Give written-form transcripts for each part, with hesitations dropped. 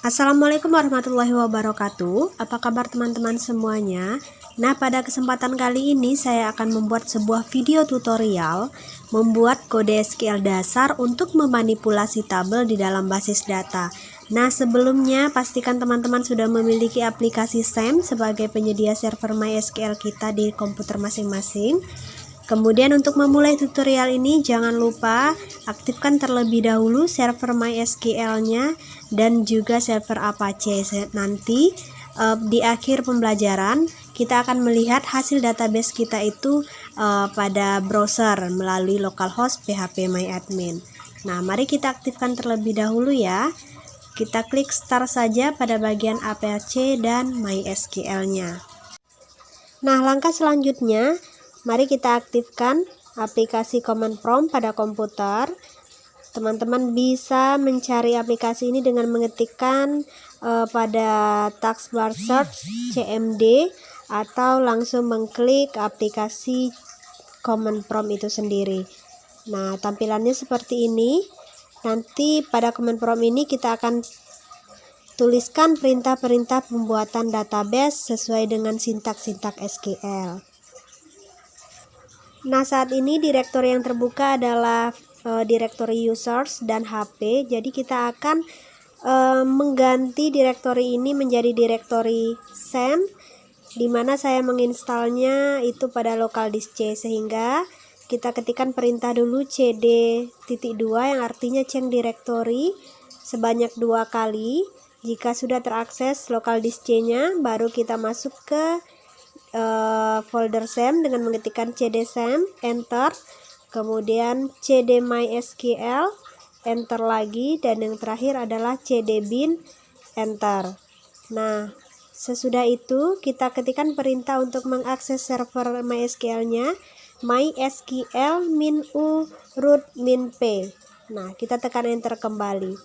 Assalamualaikum warahmatullahi wabarakatuh. Apa kabar teman-teman semuanya? Nah, pada kesempatan kali ini saya akan membuat sebuah video tutorial membuat kode SQL dasar untuk memanipulasi tabel di dalam basis data. Nah, sebelumnya pastikan teman-teman sudah memiliki aplikasi SAM sebagai penyedia server MySQL kita di komputer masing-masing. Kemudian untuk memulai tutorial ini jangan lupa aktifkan terlebih dahulu server MySQL-nya dan juga server Apache. Nanti di akhir pembelajaran kita akan melihat hasil database kita itu pada browser melalui localhost phpMyAdmin. Nah, mari kita aktifkan terlebih dahulu ya. Kita klik start saja pada bagian Apache dan MySQL-nya. Nah, langkah selanjutnya mari kita aktifkan aplikasi Command Prompt pada komputer. Teman-teman bisa mencari aplikasi ini dengan mengetikkan pada taskbar search CMD atau langsung mengklik aplikasi Command Prompt itu sendiri. Nah, tampilannya seperti ini. Nanti pada Command Prompt ini kita akan tuliskan perintah-perintah pembuatan database sesuai dengan sintak-sintak SQL. Nah, saat ini direktori yang terbuka adalah direktori users dan HP. Jadi kita akan mengganti direktori ini menjadi direktori SAM, di mana saya menginstalnya itu pada local disk C, sehingga kita ketikkan perintah dulu cd.2 yang artinya change directory sebanyak 2 kali. Jika sudah terakses local disk C-nya, baru kita masuk ke folder SAM dengan mengetikkan cd SAM, enter, kemudian cd MySQL, enter lagi, dan yang terakhir adalah cd bin, enter. Nah, sesudah itu kita ketikkan perintah untuk mengakses server MySQL-nya, MySQL -u root -p. Nah, kita tekan enter kembali.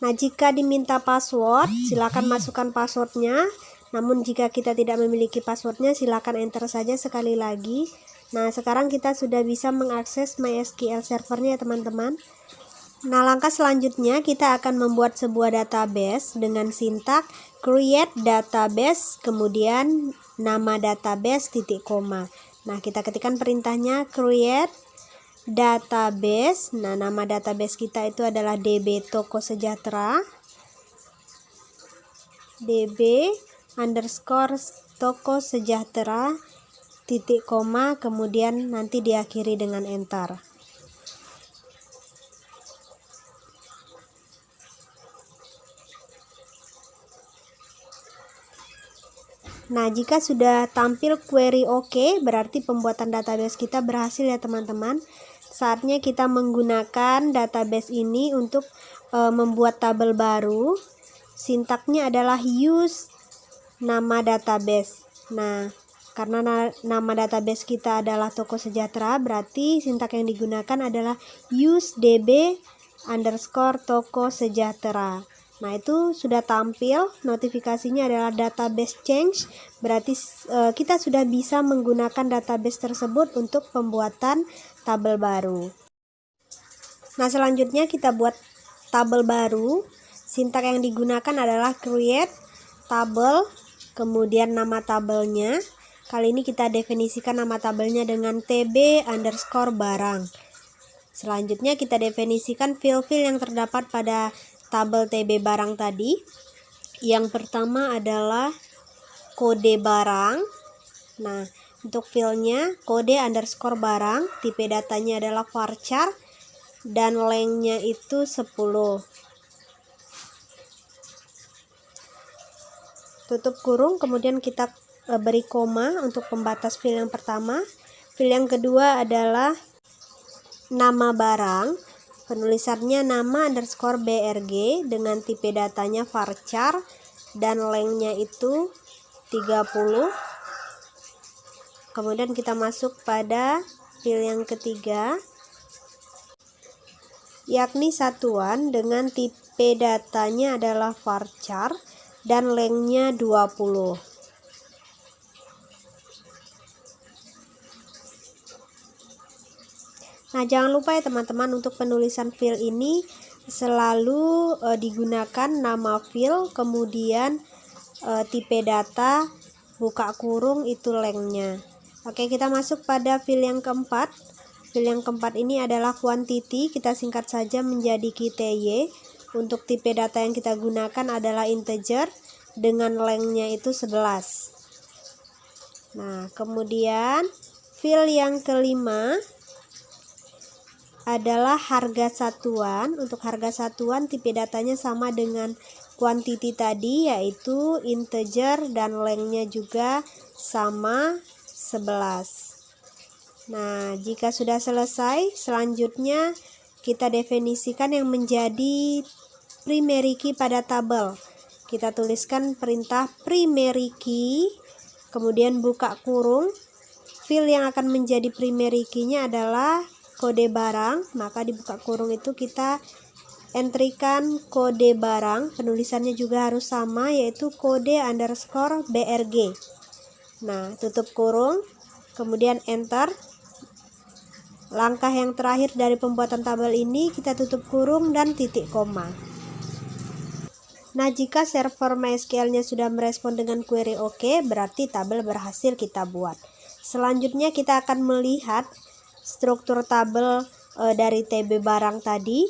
Nah, jika diminta password, silakan masukkan passwordnya. Namun jika kita tidak memiliki passwordnya, silakan enter saja sekali lagi. Nah, sekarang kita sudah bisa mengakses MySQL servernya ya teman-teman. Nah, langkah selanjutnya kita akan membuat sebuah database dengan sintak create database, kemudian nama database titik koma. Nah, kita ketikkan perintahnya create database. Nah, nama database kita itu adalah DB Toko Sejahtera, DB underscore Toko Sejahtera titik koma, kemudian nanti diakhiri dengan enter. Nah, jika sudah tampil query OK, berarti pembuatan database kita berhasil ya teman-teman. Saatnya kita menggunakan database ini untuk membuat tabel baru. Sintaknya adalah use nama database. Nah, karena nama database kita adalah Toko Sejahtera, berarti sintak yang digunakan adalah use db underscore Toko Sejahtera. Nah, itu sudah tampil, notifikasinya adalah database change, berarti kita sudah bisa menggunakan database tersebut untuk pembuatan tabel baru. Nah, selanjutnya kita buat tabel baru. Sintak yang digunakan adalah create tabel, kemudian nama tabelnya. Kali ini kita definisikan nama tabelnya dengan tb underscore barang. Selanjutnya kita definisikan field-field yang terdapat pada tabel tb barang tadi. Yang pertama adalah kode barang. Nah, untuk fieldnya kode underscore barang, tipe datanya adalah varchar, dan lengthnya itu 10. Tutup kurung, kemudian kita beri koma untuk pembatas field yang pertama. Field yang kedua adalah nama barang, penulisannya nama underscore brg dengan tipe datanya varchar dan lengthnya itu 30. Kemudian kita masuk pada field yang ketiga, yakni satuan dengan tipe datanya adalah varchar dan lengthnya 20. Nah, jangan lupa ya teman-teman, untuk penulisan field ini selalu digunakan nama file, kemudian tipe data, buka kurung, itu lengthnya. Oke, kita masuk pada file yang keempat. File yang keempat ini adalah quantity, kita singkat saja menjadi QTY. Untuk tipe data yang kita gunakan adalah integer dengan lengthnya itu 11. Nah, kemudian file yang kelima adalah harga satuan. Untuk harga satuan tipe datanya sama dengan quantity tadi, yaitu integer dan lengthnya juga sama 11. Nah, jika sudah selesai, selanjutnya kita definisikan yang menjadi primary key pada tabel. Kita tuliskan perintah primary key, kemudian buka kurung. File yang akan menjadi primary key-nya adalah kode barang, maka di buka kurung itu kita entrykan kode barang. Penulisannya juga harus sama, yaitu kode underscore brg. Nah, tutup kurung, kemudian enter. Langkah yang terakhir dari pembuatan tabel ini, kita tutup kurung dan titik koma. Nah, jika server MySQL-nya sudah merespon dengan query OK, berarti tabel berhasil kita buat. Selanjutnya kita akan melihat struktur tabel dari TB barang tadi.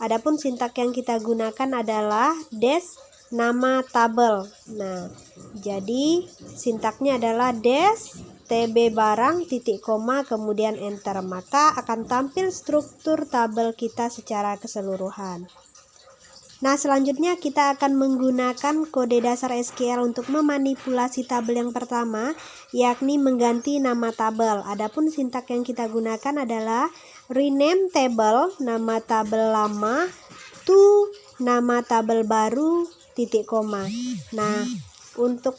Adapun sintak yang kita gunakan adalah dash nama tabel. Nah, jadi sintaknya adalah dash TB barang titik koma kemudian enter, maka akan tampil struktur tabel kita secara keseluruhan. Nah, selanjutnya kita akan menggunakan kode dasar SQL untuk memanipulasi tabel yang pertama, yakni mengganti nama tabel. Adapun sintak yang kita gunakan adalah rename table, nama tabel lama, to nama tabel baru titik koma. Nah, untuk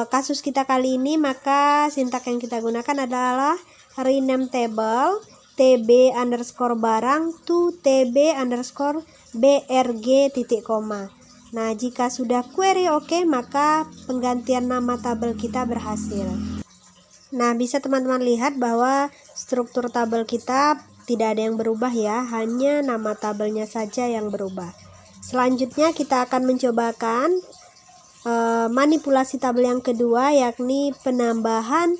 kasus kita kali ini, maka sintak yang kita gunakan adalah rename table tb underscore barang to tb underscore brg titik koma. Nah, jika sudah query OK, maka penggantian nama tabel kita berhasil. Nah, bisa teman-teman lihat bahwa struktur tabel kita tidak ada yang berubah ya, hanya nama tabelnya saja yang berubah. Selanjutnya kita akan mencobakan manipulasi tabel yang kedua, yakni penambahan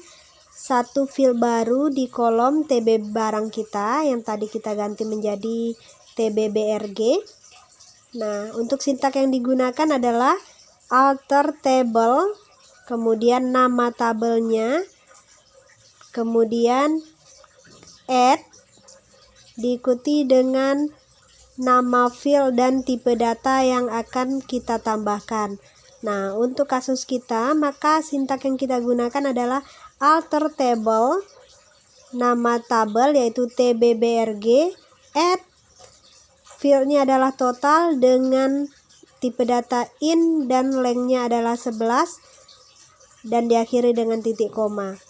satu field baru di kolom TB barang kita yang tadi kita ganti menjadi TBBRG. Nah, untuk sintak yang digunakan adalah alter table, kemudian nama tabelnya, kemudian add, diikuti dengan nama field dan tipe data yang akan kita tambahkan. Nah, untuk kasus kita, maka sintak yang kita gunakan adalah alter table, nama tabel yaitu tbbrg, add, fieldnya adalah total dengan tipe data in dan lengthnya adalah 11 dan diakhiri dengan titik koma.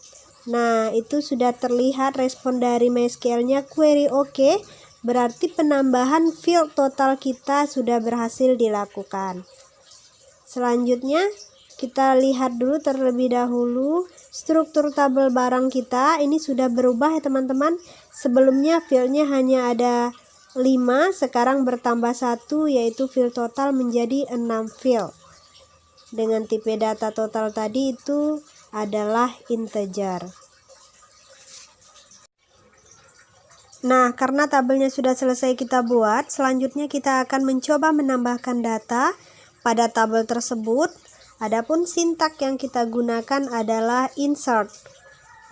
Nah, itu sudah terlihat respon dari MySQL-nya query OK, berarti penambahan field total kita sudah berhasil dilakukan. Selanjutnya kita lihat dulu terlebih dahulu struktur tabel barang kita. Ini sudah berubah ya teman-teman. Sebelumnya fieldnya hanya ada 5, sekarang bertambah 1, yaitu field total menjadi 6 field. Dengan tipe data total tadi itu adalah integer. Nah, karena tabelnya sudah selesai kita buat, selanjutnya kita akan mencoba menambahkan data pada tabel tersebut. Adapun sintak yang kita gunakan adalah insert.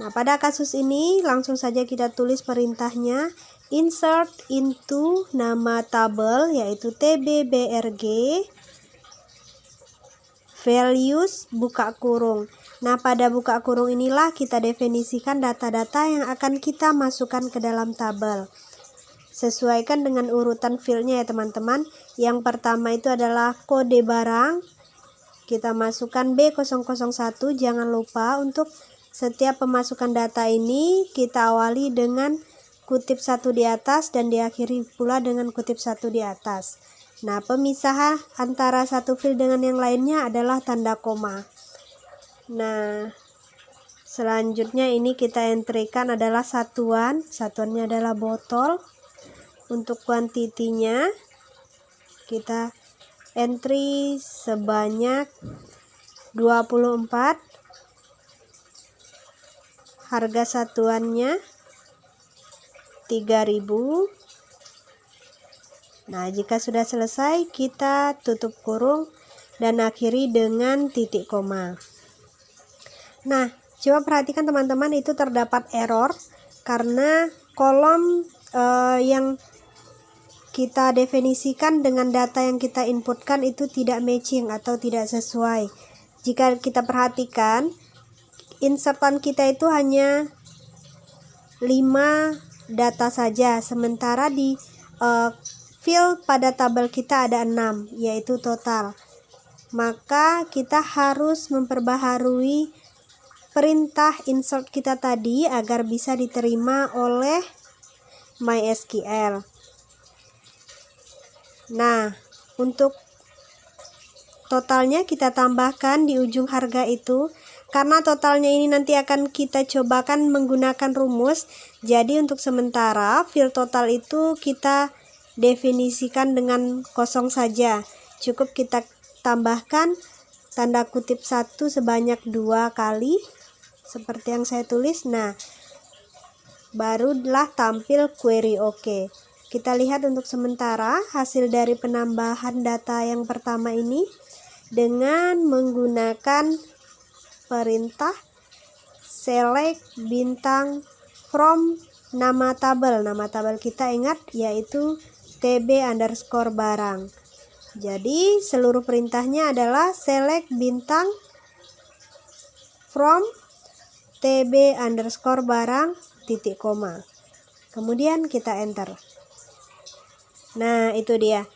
Nah, pada kasus ini langsung saja kita tulis perintahnya insert into nama tabel yaitu tbbrg values buka kurung. Nah, pada buka kurung inilah kita definisikan data-data yang akan kita masukkan ke dalam tabel. Sesuaikan dengan urutan fieldnya ya teman-teman. Yang pertama itu adalah kode barang. Kita masukkan B001. Jangan lupa untuk setiap pemasukan data ini kita awali dengan kutip 1 di atas dan diakhiri pula dengan kutip 1 di atas. Nah, pemisahan antara satu field dengan yang lainnya adalah tanda koma. Nah, selanjutnya ini kita entrykan adalah satuan. Satuannya adalah botol. Untuk kuantitinya kita entry sebanyak 24, harga satuannya 3.000. Nah, jika sudah selesai, kita tutup kurung dan akhiri dengan titik koma. Nah, coba perhatikan teman-teman, itu terdapat error karena kolom yang kita definisikan dengan data yang kita inputkan itu tidak matching atau tidak sesuai. Jika kita perhatikan, insertan kita itu hanya 5 data saja, sementara di field pada tabel kita ada 6, yaitu total. Maka kita harus memperbaharui perintah insert kita tadi agar bisa diterima oleh MySQL. Nah, untuk totalnya kita tambahkan di ujung harga itu. Karena totalnya ini nanti akan kita cobakan menggunakan rumus. Jadi untuk sementara field total itu kita definisikan dengan kosong saja. Cukup kita tambahkan tanda kutip 1 sebanyak 2 kali seperti yang saya tulis. Nah, barulah tampil query OK. Kita lihat untuk sementara hasil dari penambahan data yang pertama ini dengan menggunakan perintah select bintang from nama tabel. Nama tabel kita ingat yaitu tb_barang. Jadi seluruh perintahnya adalah select bintang from tb_barang titik koma. Kemudian kita enter. Nah, itu dia.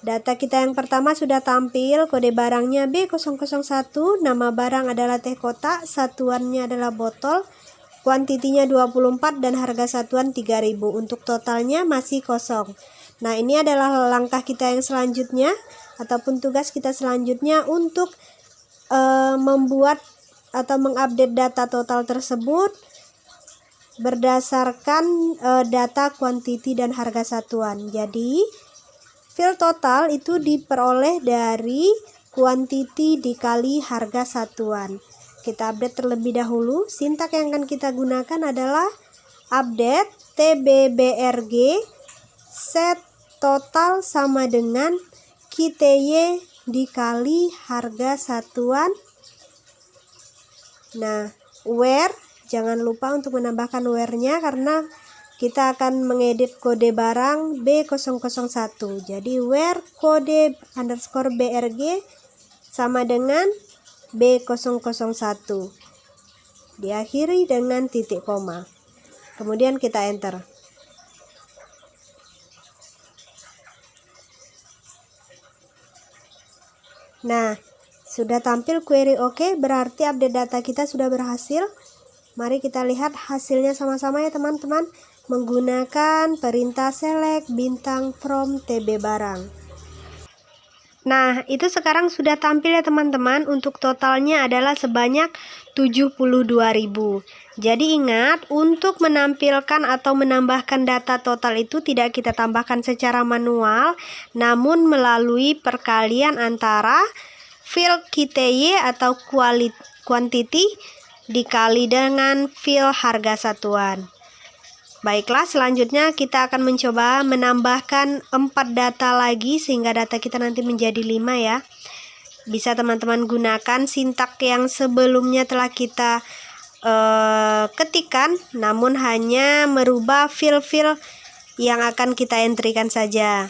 Data kita yang pertama sudah tampil, kode barangnya B001, nama barang adalah teh kotak, satuannya adalah botol, kuantitinya 24 dan harga satuan 3.000. Untuk totalnya masih kosong. Nah, ini adalah langkah kita yang selanjutnya ataupun tugas kita selanjutnya untuk membuat atau mengupdate data total tersebut berdasarkan data kuantiti dan harga satuan. Jadi field total itu diperoleh dari kuantiti dikali harga satuan. Kita update terlebih dahulu. Sintak yang akan kita gunakan adalah update tbbrg set total sama dengan QTY dikali harga satuan. Nah, where jangan lupa untuk menambahkan where-nya karena kita akan mengedit kode barang B001. Jadi where kode_brg sama dengan B001. Diakhiri dengan titik koma. Kemudian kita enter. Nah, sudah tampil query OK, berarti update data kita sudah berhasil. Mari kita lihat hasilnya sama-sama ya teman-teman, menggunakan perintah select bintang from tb barang. Nah, itu sekarang sudah tampil ya teman-teman. Untuk totalnya adalah sebanyak 72.000. Jadi ingat, untuk menampilkan atau menambahkan data total itu tidak kita tambahkan secara manual, namun melalui perkalian antara field QTY atau quantity dikali dengan field harga satuan. Baiklah, selanjutnya kita akan mencoba menambahkan 4 data lagi sehingga data kita nanti menjadi 5 ya. Bisa teman-teman gunakan sintak yang sebelumnya telah kita ketikkan, namun hanya merubah field-field yang akan kita entrykan saja.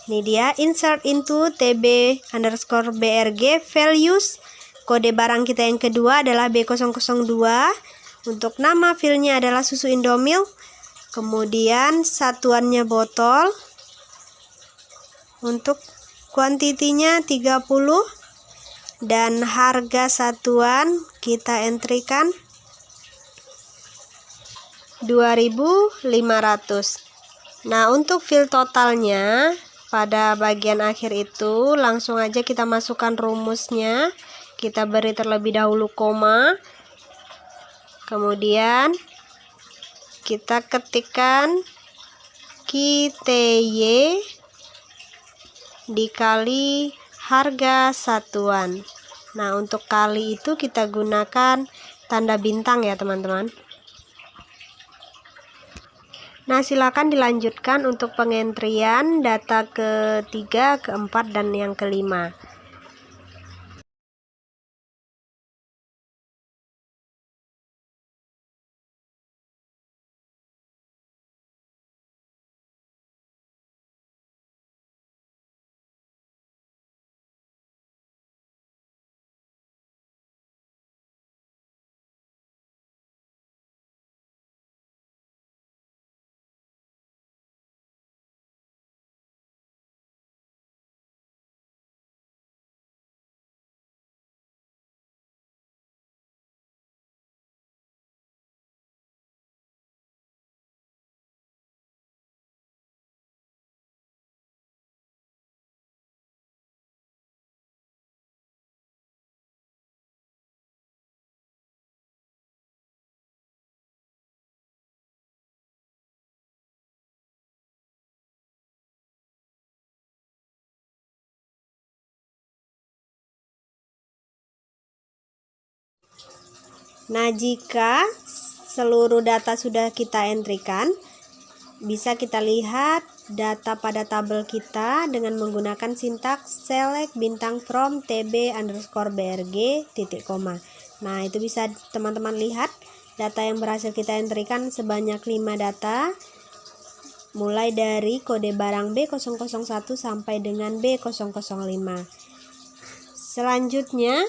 Ini dia, insert into tb_brg values. Kode barang kita yang kedua adalah B002. Untuk nama fieldnya adalah susu Indomilk. Kemudian satuannya botol. Untuk kuantitinya 30. Dan harga satuan kita entrykan 2.500. Nah, untuk field totalnya pada bagian akhir itu langsung aja kita masukkan rumusnya. Kita beri terlebih dahulu koma, kemudian kita ketikkan QTY dikali harga satuan. Nah, untuk kali itu kita gunakan tanda bintang ya teman-teman. Nah, silakan dilanjutkan untuk pengentrian data ketiga, keempat, dan yang kelima. Nah, jika seluruh data sudah kita entrikan, bisa kita lihat data pada tabel kita dengan menggunakan sintaks select bintang from tb_brg titik koma. Nah, itu bisa teman-teman lihat data yang berhasil kita entrikan sebanyak 5 data, mulai dari kode barang B001 sampai dengan B005. Selanjutnya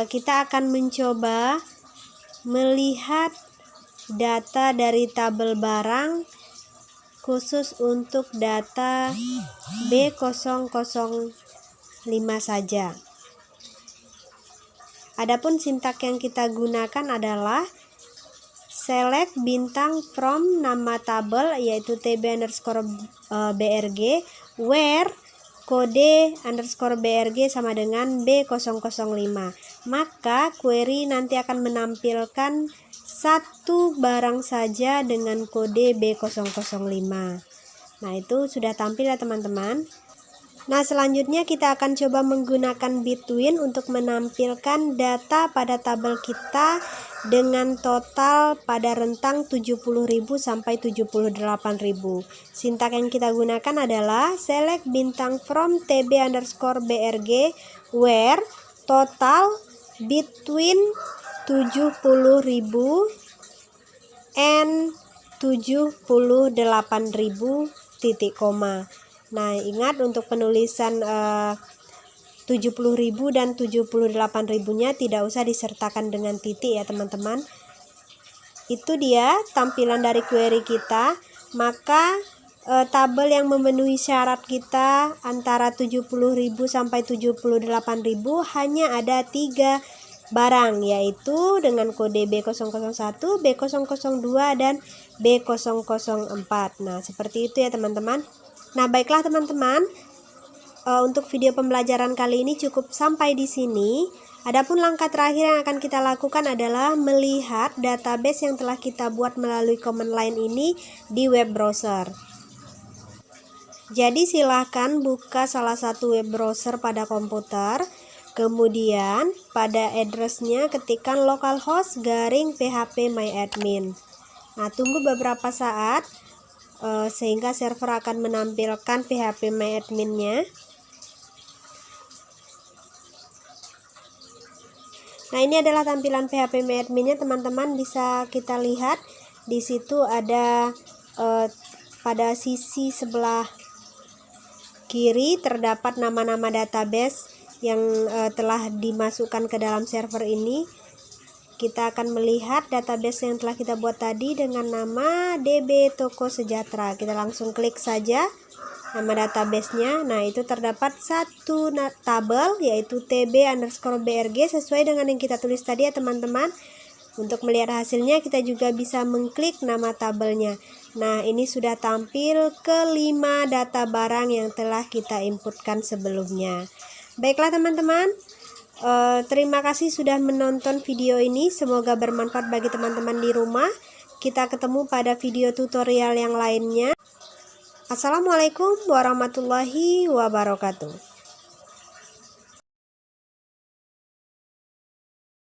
kita akan mencoba melihat data dari tabel barang khusus untuk data B005 saja. Adapun sintak yang kita gunakan adalah select bintang from nama tabel yaitu tb_brg where kode _brg sama dengan B005. Maka query nanti akan menampilkan satu barang saja dengan kode B005. Nah, itu sudah tampil ya teman-teman. Nah, selanjutnya kita akan coba menggunakan between untuk menampilkan data pada tabel kita dengan total pada rentang 70.000 sampai 78.000. Sintak yang kita gunakan adalah select bintang from tb_brg where total between 70.000 and 78.000 titik koma. Nah, ingat untuk penulisan 70.000 dan 78.000-nya tidak usah disertakan dengan titik ya teman-teman. Itu dia tampilan dari query kita. Maka tabel yang memenuhi syarat kita antara 70.000 sampai 78.000 hanya ada 3 barang, yaitu dengan kode B001, B002, dan B004. Nah, seperti itu ya teman-teman. Nah, baiklah teman-teman, untuk video pembelajaran kali ini cukup sampai di sini. Adapun langkah terakhir yang akan kita lakukan adalah melihat database yang telah kita buat melalui command line ini di web browser. Jadi silahkan buka salah satu web browser pada komputer, kemudian pada address-nya ketikkan localhost /phpMyAdmin. Nah, tunggu beberapa saat sehingga server akan menampilkan phpMyAdmin-nya. Nah, ini adalah tampilan phpMyAdmin-nya teman-teman, bisa kita lihat di situ ada pada sisi sebelah kiri terdapat nama-nama database yang telah dimasukkan ke dalam server ini. Kita akan melihat database yang telah kita buat tadi dengan nama DB Toko Sejahtera. Kita langsung klik saja nama database-nya. Nah, itu terdapat satu tabel yaitu tb_brg sesuai dengan yang kita tulis tadi ya teman-teman. Untuk melihat hasilnya kita juga bisa mengklik nama tabelnya. Nah, ini sudah tampil ke-5 data barang yang telah kita inputkan sebelumnya. Baiklah teman-teman, terima kasih sudah menonton video ini. Semoga bermanfaat bagi teman-teman di rumah. Kita ketemu pada video tutorial yang lainnya. Assalamualaikum warahmatullahi wabarakatuh.